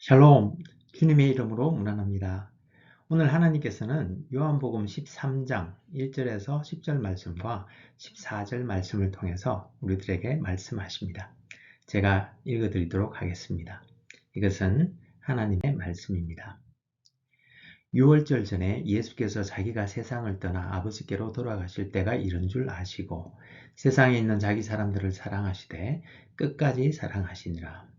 샬롬, 주님의 이름으로 문안합니다. 오늘 하나님께서는 요한복음 13장 1절에서 10절 말씀과 14절 말씀을 통해서 우리들에게 말씀하십니다. 제가 읽어드리도록 하겠습니다. 이것은 하나님의 말씀입니다. 6월절 전에 예수께서 자기가 세상을 떠나 아버지께로 돌아가실 때가 이른 줄 아시고 세상에 있는 자기 사람들을 사랑하시되 끝까지 사랑하시니라.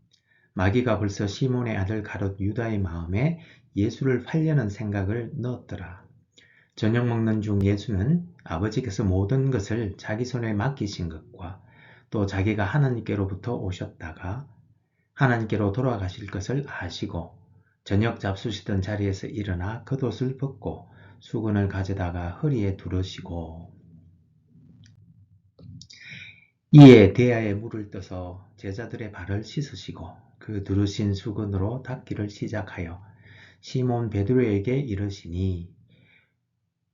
마귀가 벌써 시몬의 아들 가롯 유다의 마음에 예수를 팔려는 생각을 넣었더라. 저녁 먹는 중 예수는 아버지께서 모든 것을 자기 손에 맡기신 것과 또 자기가 하나님께로부터 오셨다가 하나님께로 돌아가실 것을 아시고 저녁 잡수시던 자리에서 일어나 겉옷을 벗고 수건을 가져다가 허리에 두르시고 이에 대야에 물을 떠서 제자들의 발을 씻으시고 그 두르신 수건으로 닦기를 시작하여 시몬 베드로에게 이르시니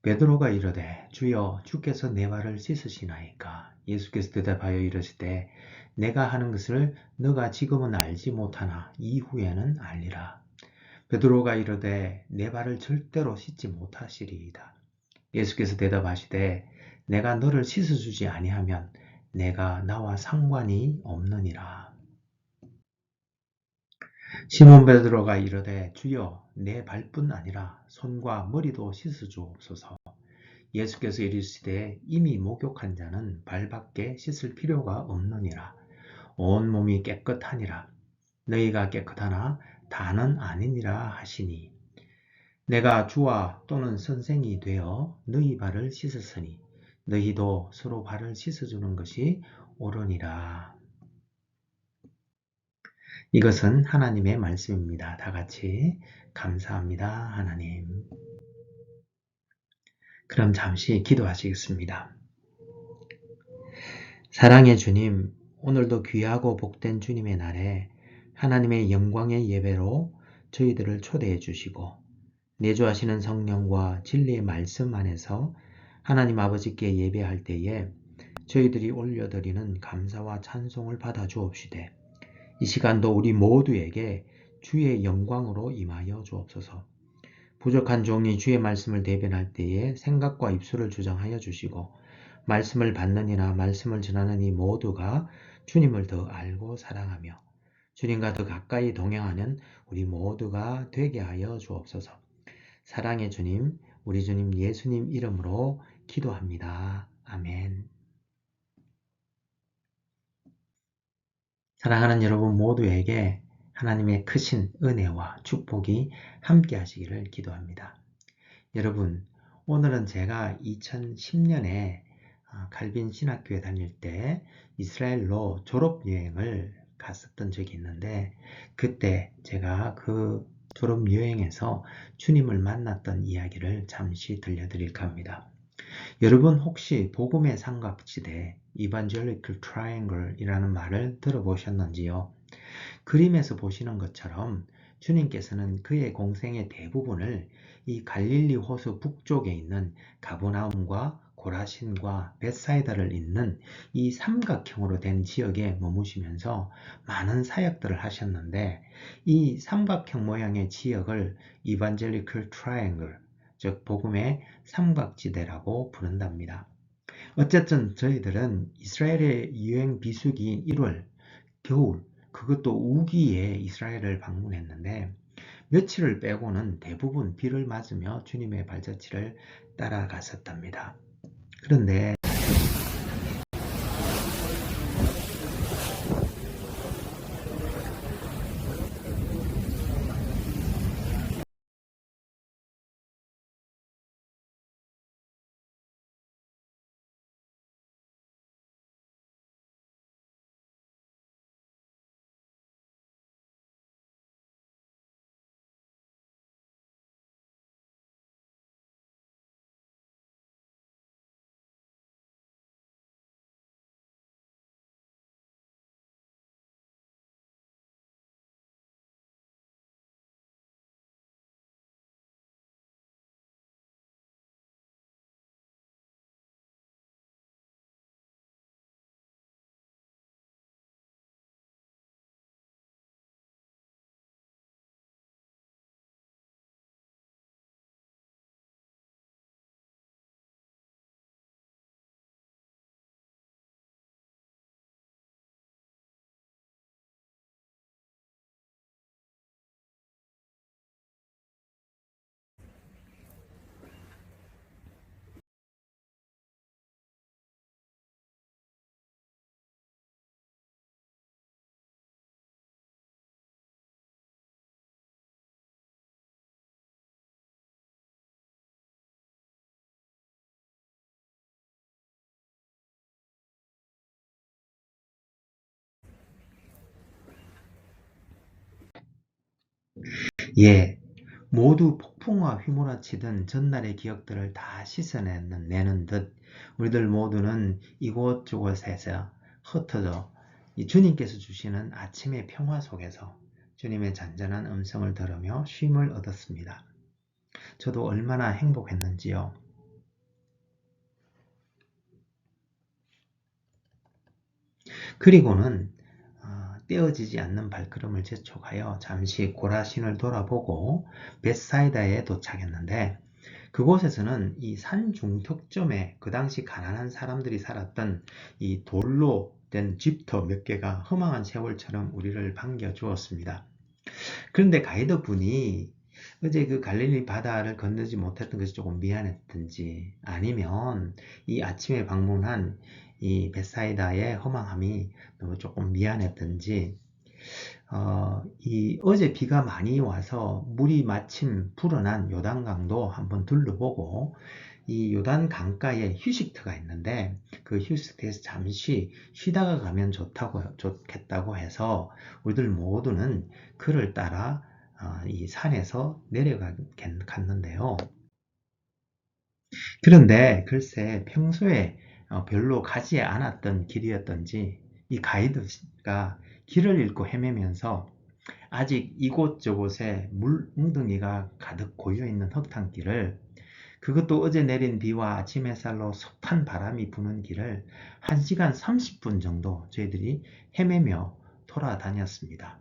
베드로가 이르되 주여 주께서 내 발을 씻으시나이까. 예수께서 대답하여 이르시되 내가 하는 것을 너가 지금은 알지 못하나 이후에는 알리라. 베드로가 이르되 내 발을 절대로 씻지 못하시리이다. 예수께서 대답하시되 내가 너를 씻어주지 아니하면 내가 나와 상관이 없느니라. 시몬 베드로가 이르되 주여 내 발뿐 아니라 손과 머리도 씻어주옵소서. 예수께서 이르시되 이미 목욕한 자는 발밖에 씻을 필요가 없느니라. 온 몸이 깨끗하니라. 너희가 깨끗하나 다는 아니니라 하시니 내가 주와 또는 선생이 되어 너희 발을 씻었으니 너희도 서로 발을 씻어주는 것이 옳으니라. 이것은 하나님의 말씀입니다. 다 같이 감사합니다. 하나님. 그럼 잠시 기도하시겠습니다. 사랑의 주님, 오늘도 귀하고 복된 주님의 날에 하나님의 영광의 예배로 저희들을 초대해 주시고 내주하시는 성령과 진리의 말씀 안에서 하나님 아버지께 예배할 때에 저희들이 올려드리는 감사와 찬송을 받아 주옵시되 이 시간도 우리 모두에게 주의 영광으로 임하여 주옵소서. 부족한 종이 주의 말씀을 대변할 때에 생각과 입술을 주장하여 주시고 말씀을 받는 이나 말씀을 전하는 이 모두가 주님을 더 알고 사랑하며 주님과 더 가까이 동행하는 우리 모두가 되게 하여 주옵소서. 사랑의 주님, 우리 주님 예수님 이름으로 기도합니다. 아멘. 사랑하는 여러분 모두에게 하나님의 크신 은혜와 축복이 함께 하시기를 기도합니다. 여러분, 오늘은 제가 2010년에 갈빈 신학교에 다닐 때 이스라엘로 졸업여행을 갔었던 적이 있는데 그때 제가 그 졸업여행에서 주님을 만났던 이야기를 잠시 들려드릴까 합니다. 여러분 혹시 복음의 삼각지대 Evangelical Triangle 이라는 말을 들어보셨는지요? 그림에서 보시는 것처럼 주님께서는 그의 공생의 대부분을 이 갈릴리 호수 북쪽에 있는 가버나움과 고라신과 벳사이다를 잇는 이 삼각형으로 된 지역에 머무시면서 많은 사역들을 하셨는데 이 삼각형 모양의 지역을 Evangelical Triangle, 즉 복음의 삼각지대라고 부른답니다. 어쨌든 저희들은 이스라엘의 유행 비수기인 1월, 겨울, 그것도 우기에 이스라엘을 방문했는데 며칠을 빼고는 대부분 비를 맞으며 주님의 발자취를 따라갔었답니다. 그런데 예, 모두 폭풍과 휘몰아치던 전날의 기억들을 다 씻어내는 듯 우리들 모두는 이곳저곳에서 흩어져 이 주님께서 주시는 아침의 평화 속에서 주님의 잔잔한 음성을 들으며 쉼을 얻었습니다. 저도 얼마나 행복했는지요. 그리고는 떼어지지 않는 발걸음을 재촉하여 잠시 고라신을 돌아보고 벳사이다에 도착했는데 그곳에서는 이 산 중턱점에 그 당시 가난한 사람들이 살았던 이 돌로 된 집터 몇 개가 허망한 세월처럼 우리를 반겨주었습니다. 그런데 가이드분이 어제 그 갈릴리 바다를 건너지 못했던 것이 조금 미안했든지 아니면 이 아침에 방문한 이 벳사이다의 허망함이 너무 조금 미안했든지 어제 비가 많이 와서 물이 마침 불어난 요단강도 한번 둘러보고 이 요단 강가에 휴식터가 있는데 그 휴식터에서 잠시 쉬다가 가면 좋겠다고 해서 우리들 모두는 그를 따라 이 산에서 내려갔는데요. 그런데 글쎄 평소에 별로 가지 않았던 길이었던지 이 가이드가 길을 잃고 헤매면서 아직 이곳저곳에 물 웅덩이가 가득 고여있는 흙탕길을 그것도 어제 내린 비와 아침 햇살로 습한 바람이 부는 길을 1시간 30분 정도 저희들이 헤매며 돌아다녔습니다.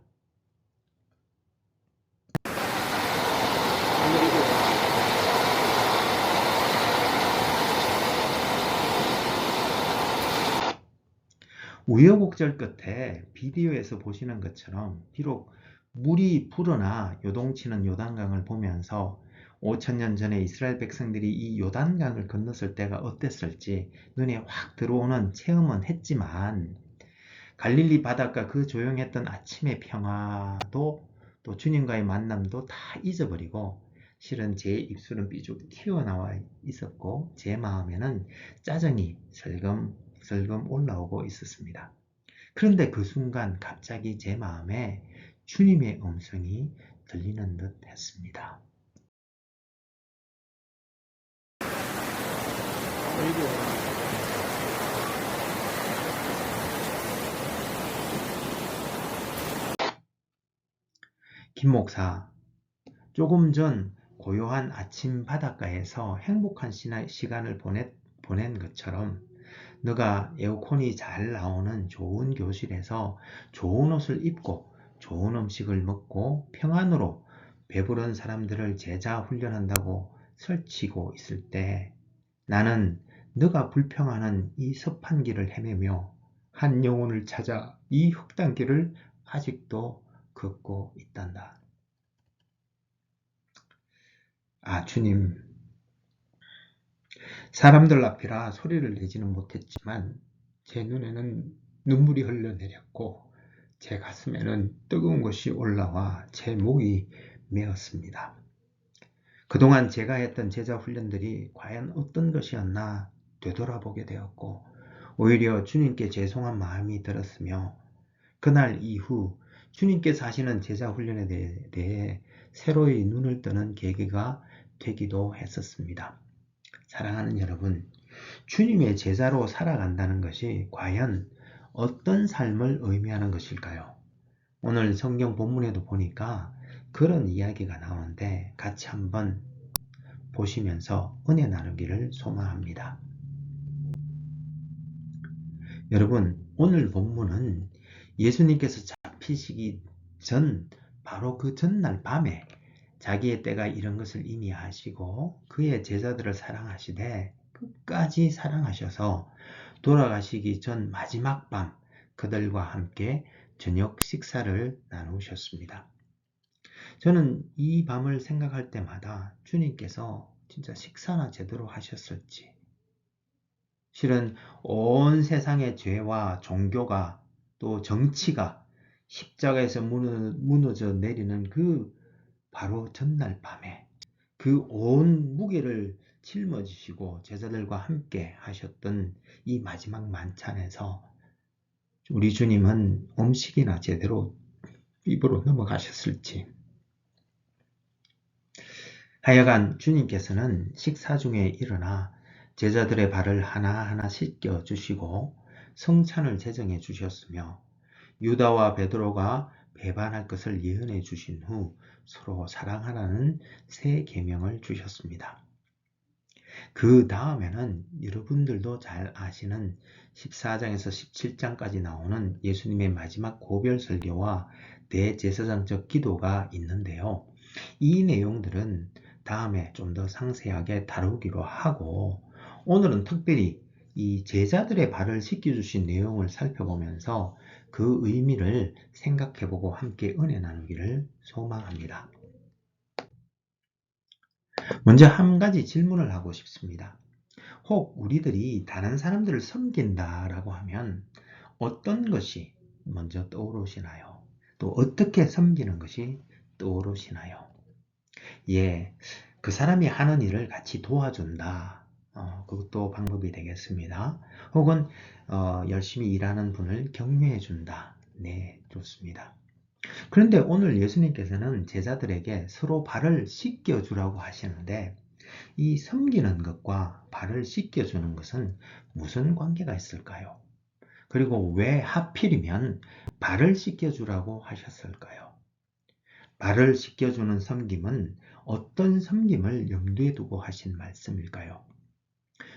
우여곡절 끝에 비디오에서 보시는 것처럼 비록 물이 불어나 요동치는 요단강을 보면서 5,000년 전에 이스라엘 백성들이 이 요단강을 건넜을 때가 어땠을지 눈에 확 들어오는 체험은 했지만 갈릴리 바닷가 그 조용했던 아침의 평화도 또 주님과의 만남도 다 잊어버리고 실은 제 입술은 삐죽 튀어나와 있었고 제 마음에는 짜증이 슬금 올라오고 있었습니다. 그런데 그 순간 갑자기 제 마음에 주님의 음성이 들리는 듯 했습니다. 김 목사, 조금 전 고요한 아침 바닷가에서 행복한 시간을 보낸 것처럼 너가 에어컨이 잘 나오는 좋은 교실에서 좋은 옷을 입고 좋은 음식을 먹고 평안으로 배부른 사람들을 제자 훈련한다고 설치고 있을 때 나는 너가 불평하는 이 습한 길을 헤매며 한 영혼을 찾아 이 흙탕길을 아직도 걷고 있단다. 아, 주님, 사람들 앞이라 소리를 내지는 못했지만 제 눈에는 눈물이 흘러내렸고 제 가슴에는 뜨거운 것이 올라와 제 목이 메었습니다. 그동안 제가 했던 제자 훈련들이 과연 어떤 것이었나 되돌아보게 되었고 오히려 주님께 죄송한 마음이 들었으며 그날 이후 주님께서 하시는 제자 훈련에 대해 새로이 눈을 뜨는 계기가 되기도 했었습니다. 사랑하는 여러분, 주님의 제자로 살아간다는 것이 과연 어떤 삶을 의미하는 것일까요? 오늘 성경 본문에도 보니까 그런 이야기가 나오는데 같이 한번 보시면서 은혜 나누기를 소망합니다. 여러분, 오늘 본문은 예수님께서 잡히시기 전 바로 그 전날 밤에 자기의 때가 이런 것을 이미 아시고 그의 제자들을 사랑하시되 끝까지 사랑하셔서 돌아가시기 전 마지막 밤 그들과 함께 저녁 식사를 나누셨습니다. 저는 이 밤을 생각할 때마다 주님께서 진짜 식사나 제대로 하셨을지 실은 온 세상의 죄와 종교가 또 정치가 십자가에서 무너져 내리는 그 바로 전날 밤에 그 온 무게를 짊어지시고 제자들과 함께 하셨던 이 마지막 만찬에서 우리 주님은 음식이나 제대로 입으로 넘어가셨을지 하여간 주님께서는 식사 중에 일어나 제자들의 발을 하나하나 씻겨 주시고 성찬을 제정해 주셨으며 유다와 베드로가 배반할 것을 예언해 주신 후 서로 사랑하라는 새 계명을 주셨습니다. 그 다음에는 여러분들도 잘 아시는 14장에서 17장까지 나오는 예수님의 마지막 고별 설교와 대제사장적 기도가 있는데요. 이 내용들은 다음에 좀 더 상세하게 다루기로 하고 오늘은 특별히 이 제자들의 발을 씻겨주신 내용을 살펴보면서 그 의미를 생각해보고 함께 은혜 나누기를 소망합니다. 먼저 한 가지 질문을 하고 싶습니다. 혹 우리들이 다른 사람들을 섬긴다라고 하면 어떤 것이 먼저 떠오르시나요? 또 어떻게 섬기는 것이 떠오르시나요? 예, 그 사람이 하는 일을 같이 도와준다. 그것도 방법이 되겠습니다. 혹은 열심히 일하는 분을 격려해 준다. 네, 좋습니다. 그런데 오늘 예수님께서는 제자들에게 서로 발을 씻겨 주라고 하시는데 이 섬기는 것과 발을 씻겨주는 것은 무슨 관계가 있을까요? 그리고 왜 하필이면 발을 씻겨주라고 하셨을까요? 발을 씻겨주는 섬김은 어떤 섬김을 염두에 두고 하신 말씀일까요?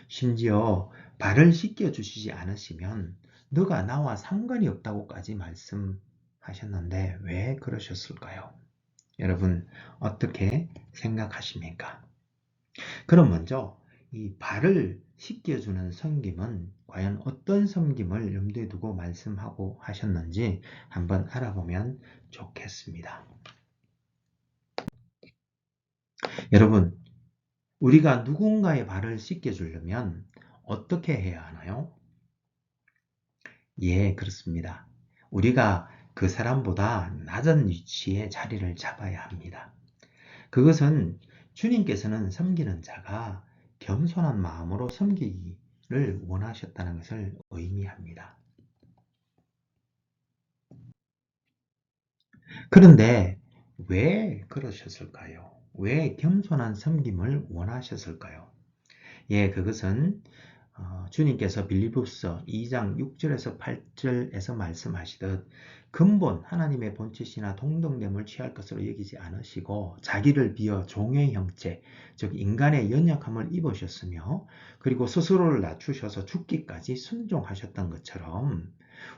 심지어 발을 씻겨주시지 않으시면 너가 나와 상관이 없다고까지 말씀하셨는데 왜 그러셨을까요? 여러분 어떻게 생각하십니까? 그럼 먼저 이 발을 씻겨주는 섬김은 과연 어떤 섬김을 염두에 두고 말씀하고 하셨는지 한번 알아보면 좋겠습니다. 여러분, 우리가 누군가의 발을 씻겨주려면 어떻게 해야 하나요? 예, 그렇습니다. 우리가 그 사람보다 낮은 위치에 자리를 잡아야 합니다. 그것은 주님께서는 섬기는 자가 겸손한 마음으로 섬기기를 원하셨다는 것을 의미합니다. 그런데 왜 그러셨을까요? 왜 겸손한 섬김을 원하셨을까요? 예, 그것은 주님께서 빌립보서 2장 6절에서 8절에서 말씀하시듯 근본 하나님의 본체시나 동등됨을 취할 것으로 여기지 않으시고 자기를 비어 종의 형체, 즉 인간의 연약함을 입으셨으며 그리고 스스로를 낮추셔서 죽기까지 순종하셨던 것처럼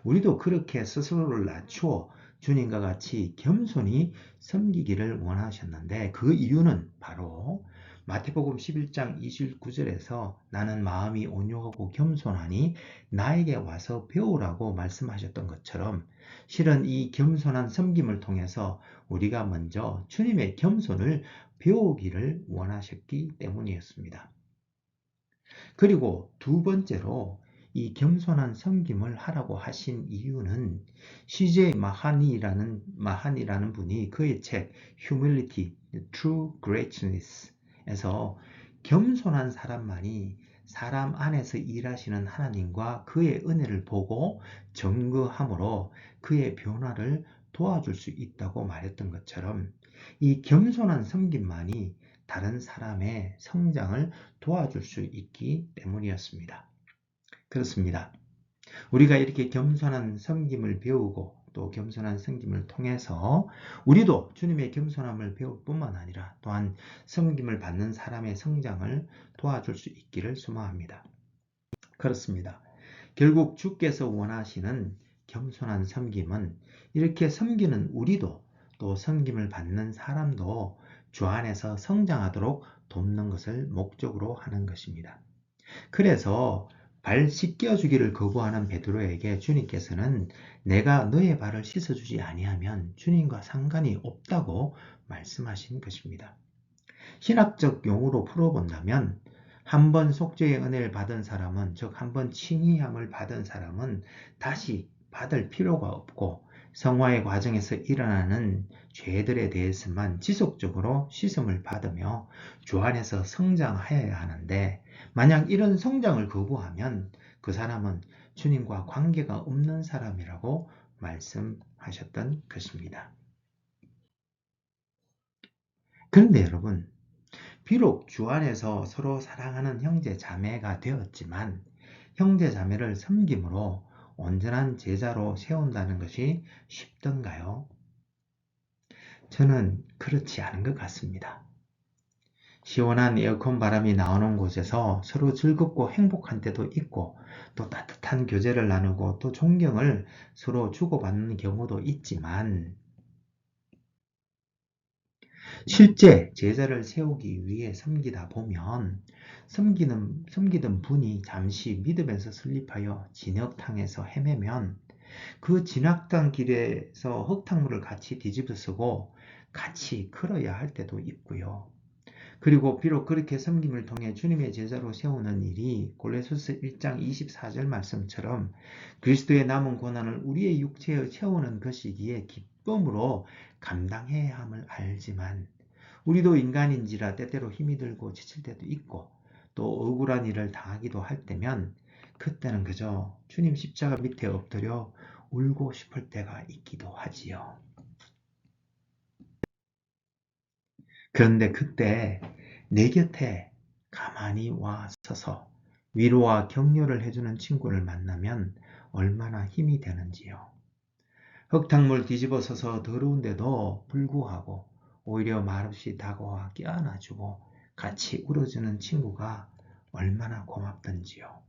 우리도 그렇게 스스로를 낮추어 주님과 같이 겸손히 섬기기를 원하셨는데 그 이유는 바로 마태복음 11장 29절에서 나는 마음이 온유하고 겸손하니 나에게 와서 배우라고 말씀하셨던 것처럼 실은 이 겸손한 섬김을 통해서 우리가 먼저 주님의 겸손을 배우기를 원하셨기 때문이었습니다. 그리고 두 번째로 이 겸손한 섬김을 하라고 하신 이유는 CJ 마하니라는 분이 그의 책 Humility, True Greatness 에서 겸손한 사람만이 사람 안에서 일하시는 하나님과 그의 은혜를 보고 증거함으로 그의 변화를 도와줄 수 있다고 말했던 것처럼 이 겸손한 섬김만이 다른 사람의 성장을 도와줄 수 있기 때문이었습니다. 그렇습니다. 우리가 이렇게 겸손한 섬김을 배우고 또 겸손한 섬김을 통해서 우리도 주님의 겸손함을 배울 뿐만 아니라 또한 섬김을 받는 사람의 성장을 도와줄 수 있기를 소망합니다. 그렇습니다. 결국 주께서 원하시는 겸손한 섬김은 이렇게 섬기는 우리도 또 섬김을 받는 사람도 주 안에서 성장하도록 돕는 것을 목적으로 하는 것입니다. 그래서 발 씻겨주기를 거부하는 베드로에게 주님께서는 내가 너의 발을 씻어주지 아니하면 주님과 상관이 없다고 말씀하신 것입니다. 신학적 용어로 풀어본다면 한 번 속죄의 은혜를 받은 사람은 즉 한 번 칭의함을 받은 사람은 다시 받을 필요가 없고 성화의 과정에서 일어나는 죄들에 대해서만 지속적으로 씻음을 받으며 주 안에서 성장하여야 하는데 만약 이런 성장을 거부하면 그 사람은 주님과 관계가 없는 사람이라고 말씀하셨던 것입니다. 그런데 여러분 비록 주 안에서 서로 사랑하는 형제 자매가 되었지만 형제 자매를 섬김으로 온전한 제자로 세운다는 것이 쉽던가요? 저는 그렇지 않은 것 같습니다. 시원한 에어컨 바람이 나오는 곳에서 서로 즐겁고 행복한 때도 있고 또 따뜻한 교제를 나누고 또 존경을 서로 주고받는 경우도 있지만 실제 제자를 세우기 위해 섬기다 보면 섬기던 분이 잠시 믿음에서 슬립하여 진흙탕에서 헤매면 그 진흙탕 길에서 흙탕물을 같이 뒤집어쓰고 같이 걸어야 할 때도 있고요. 그리고 비록 그렇게 섬김을 통해 주님의 제자로 세우는 일이 골로새서 1장 24절 말씀처럼 그리스도의 남은 고난을 우리의 육체에 채우는 것이기에 기쁨으로 감당해야 함을 알지만 우리도 인간인지라 때때로 힘이 들고 지칠 때도 있고 또 억울한 일을 당하기도 할 때면 그때는 그저 주님 십자가 밑에 엎드려 울고 싶을 때가 있기도 하지요. 그런데 그때 내 곁에 가만히 와 서서 위로와 격려를 해주는 친구를 만나면 얼마나 힘이 되는지요. 흙탕물 뒤집어 서서 더러운데도 불구하고 오히려 말없이 다가와 껴안아주고 같이 울어주는 친구가 얼마나 고맙던지요.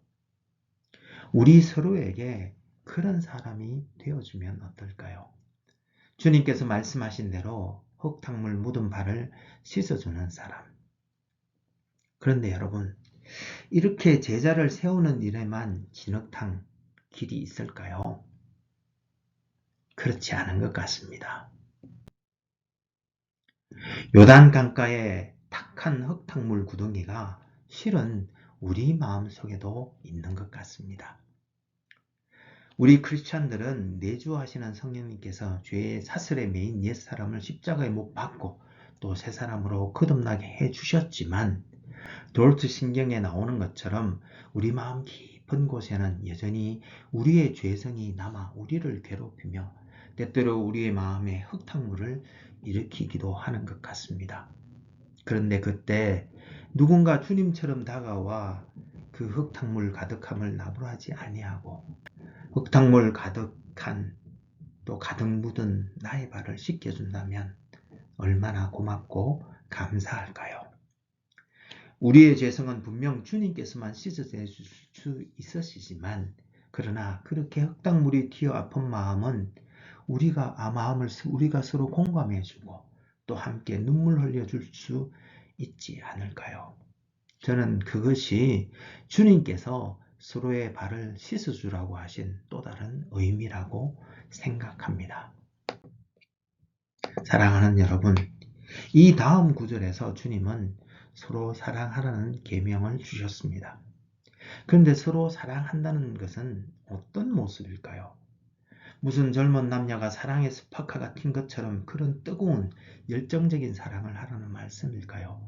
우리 서로에게 그런 사람이 되어주면 어떨까요? 주님께서 말씀하신 대로 흙탕물 묻은 발을 씻어주는 사람. 그런데 여러분, 이렇게 제자를 세우는 일에만 진흙탕 길이 있을까요? 그렇지 않은 것 같습니다. 요단 강가의 탁한 흙탕물 구덩이가 실은 우리 마음속에도 있는 것 같습니다. 우리 크리스찬들은 내주하시는 성령님께서 죄의 사슬에 매인 옛사람을 십자가에 못 박고 또 새 사람으로 거듭나게 해주셨지만 도르트 신경에 나오는 것처럼 우리 마음 깊은 곳에는 여전히 우리의 죄성이 남아 우리를 괴롭히며 때때로 우리의 마음에 흙탕물을 일으키기도 하는 것 같습니다. 그런데 그때 누군가 주님처럼 다가와 그 흙탕물 가득함을 나무라지 아니하고 흙탕물 가득한 또 가득 묻은 나의 발을 씻겨준다면 얼마나 고맙고 감사할까요? 우리의 죄성은 분명 주님께서만 씻어내 줄 수 있으시지만 그러나 그렇게 흙탕물이 튀어 아픈 마음은 우리가 서로 공감해주고 또 함께 눈물 흘려줄 수 있지 않을까요? 저는 그것이 주님께서 서로의 발을 씻어주라고 하신 또 다른 의미라고 생각합니다. 사랑하는 여러분, 이 다음 구절에서 주님은 서로 사랑하라는 계명을 주셨습니다. 그런데 서로 사랑한다는 것은 어떤 모습일까요? 무슨 젊은 남녀가 사랑의 스파크가 튄 것처럼 그런 뜨거운 열정적인 사랑을 하라는 말씀일까요?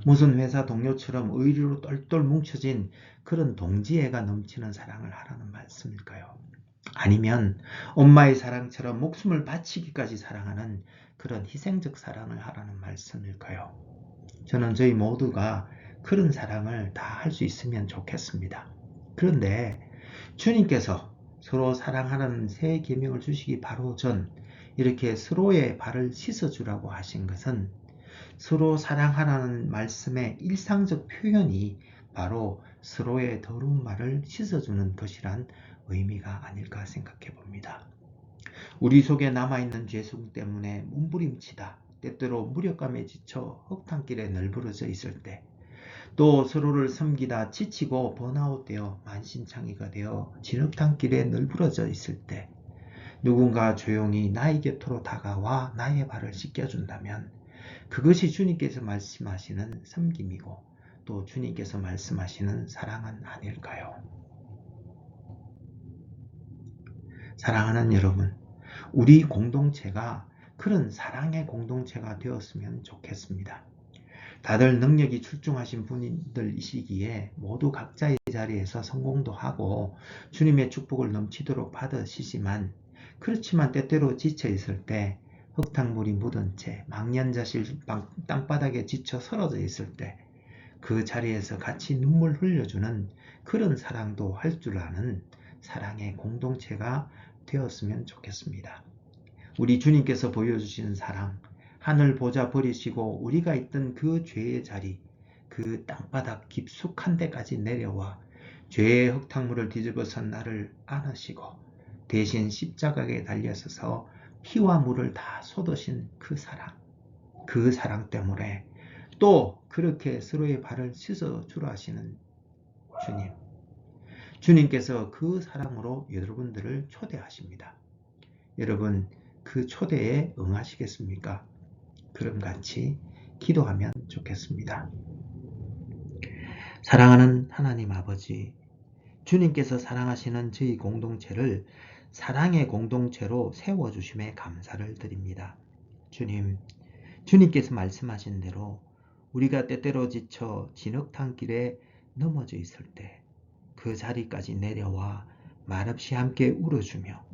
무슨 회사 동료처럼 의리로 똘똘 뭉쳐진 그런 동지애가 넘치는 사랑을 하라는 말씀일까요? 아니면 엄마의 사랑처럼 목숨을 바치기까지 사랑하는 그런 희생적 사랑을 하라는 말씀일까요? 저는 저희 모두가 그런 사랑을 다 할 수 있으면 좋겠습니다. 그런데 주님께서 서로 사랑하는 새 계명을 주시기 바로 전 이렇게 서로의 발을 씻어주라고 하신 것은 서로 사랑하라는 말씀의 일상적 표현이 바로 서로의 더러운 말을 씻어주는 것이란 의미가 아닐까 생각해 봅니다. 우리 속에 남아있는 죄성 때문에 몸부림치다 때때로 무력감에 지쳐 흙탕길에 널브러져 있을 때 또 서로를 섬기다 지치고 번아웃되어 만신창이가 되어 진흙탕길에 널브러져 있을 때 누군가 조용히 나의 곁으로 다가와 나의 발을 씻겨준다면 그것이 주님께서 말씀하시는 섬김이고 또 주님께서 말씀하시는 사랑은 아닐까요? 사랑하는 여러분, 우리 공동체가 그런 사랑의 공동체가 되었으면 좋겠습니다. 다들 능력이 출중하신 분들이시기에 모두 각자의 자리에서 성공도 하고 주님의 축복을 넘치도록 받으시지만 그렇지만 때때로 지쳐 있을 때 흙탕물이 묻은 채 망연자실 땅바닥에 지쳐 쓰러져 있을 때 그 자리에서 같이 눈물 흘려주는 그런 사랑도 할 줄 아는 사랑의 공동체가 되었으면 좋겠습니다. 우리 주님께서 보여주시는 사랑, 하늘 보좌 버리시고 우리가 있던 그 죄의 자리, 그 땅바닥 깊숙한 데까지 내려와 죄의 흙탕물을 뒤집어선 나를 안으시고 대신 십자가에 달려서서 피와 물을 다 쏟으신 그 사랑 때문에 또 그렇게 서로의 발을 씻어 주라 하시는 주님께서 그 사랑으로 여러분들을 초대하십니다. 여러분 그 초대에 응하시겠습니까? 그럼 같이 기도하면 좋겠습니다. 사랑하는 하나님 아버지, 주님께서 사랑하시는 저희 공동체를 사랑의 공동체로 세워주심에 감사를 드립니다. 주님께서 말씀하신 대로 우리가 때때로 지쳐 진흙탕길에 넘어져 있을 때 그 자리까지 내려와 말없이 함께 울어주며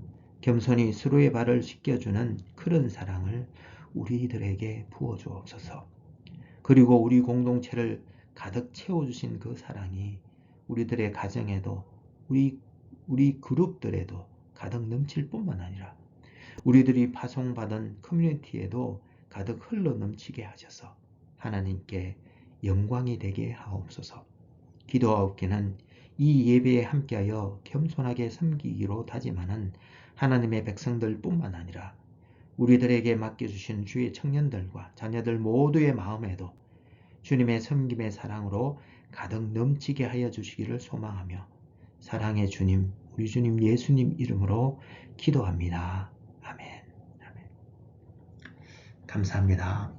겸손히 서로의 발을 씻겨주는 그런 사랑을 우리들에게 부어주옵소서. 그리고 우리 공동체를 가득 채워주신 그 사랑이 우리들의 가정에도 우리 그룹들에도 가득 넘칠 뿐만 아니라 우리들이 파송받은 커뮤니티에도 가득 흘러 넘치게 하셔서 하나님께 영광이 되게 하옵소서. 기도하옵기는 이 예배에 함께하여 겸손하게 섬기기로 다짐하는 하나님의 백성들 뿐만 아니라 우리들에게 맡겨주신 주의 청년들과 자녀들 모두의 마음에도 주님의 섬김의 사랑으로 가득 넘치게 하여 주시기를 소망하며 사랑의 주님, 우리 주님 예수님 이름으로 기도합니다. 아멘. 감사합니다.